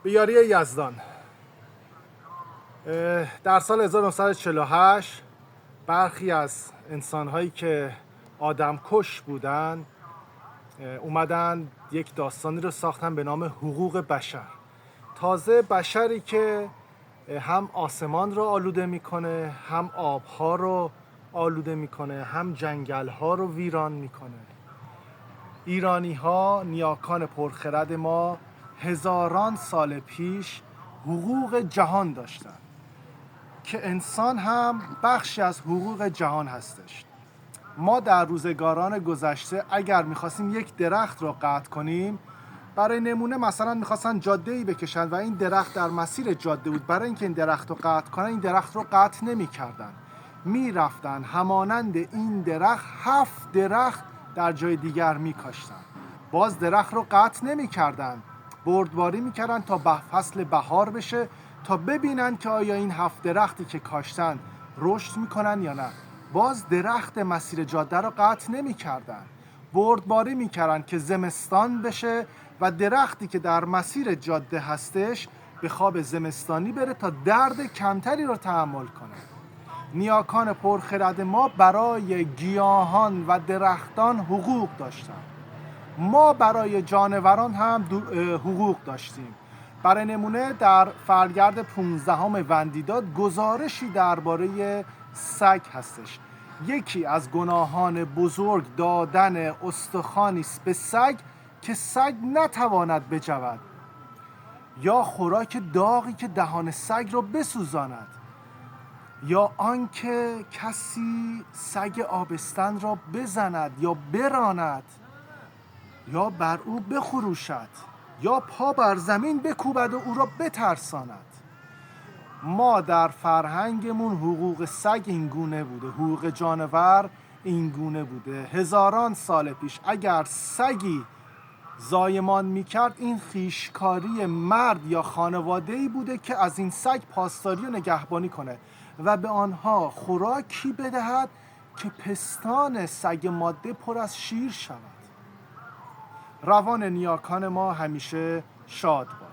به یاری یزدان. در سال 1948 برخی از انسان‌هایی که آدمکش بودن اومدن یک داستانی رو ساختن به نام حقوق بشر. تازه بشری که هم آسمان رو آلوده میکنه، هم آبها رو آلوده میکنه، هم جنگل‌ها رو ویران میکنه. ایرانی‌ها، نیاکان پرخرد ما، هزاران سال پیش حقوق جهان داشتن که انسان هم بخشی از حقوق جهان هستش. ما در روزگاران گذشته اگر میخواستیم یک درخت رو قطع کنیم، برای نمونه مثلا میخواستن جاده‌ای بکشن و این درخت در مسیر جاده بود، برای اینکه این درخت رو قطع کنن این درخت رو قطع نمی‌کردن، میرفتن همانند این درخت 7 درخت در جای دیگر میکاشتن، باز درخت رو قطع نمی‌کردن، بردباری میکردن تا فصل بهار بشه تا ببینن که آیا این 7 درختی که کاشتن رشد میکنن یا نه. باز درخت مسیر جاده رو قطع نمی‌کردن، بردباری میکردن که زمستان بشه و درختی که در مسیر جاده هستش به خواب زمستانی بره تا درد کمتری رو تحمل کنه. نیاکان پرخرد ما برای گیاهان و درختان حقوق داشتن. ما برای جانوران هم حقوق داشتیم. برای نمونه در فروردین 15 وندیداد گزارشی درباره سگ هستش. یکی از گناهان بزرگ دادن استخوانی است به سگ که سگ نتواند بجود، یا خوراک داغی که دهان سگ را بسوزاند، یا آنکه کسی سگ آبستن را بزند یا براند یا بر او بخروشد یا پا بر زمین بکوبد و او را بترساند. ما در فرهنگمون حقوق سگ این گونه بوده، حقوق جانور این گونه بوده. هزاران سال پیش اگر سگی زایمان میکرد این خویشکاری مرد یا خانواده‌ای بوده که از این سگ پاسداری و نگهبانی کنه و به آنها خوراکی بدهد که پستان سگ ماده پر از شیر شود. روان نیاکان ما همیشه شاد باد.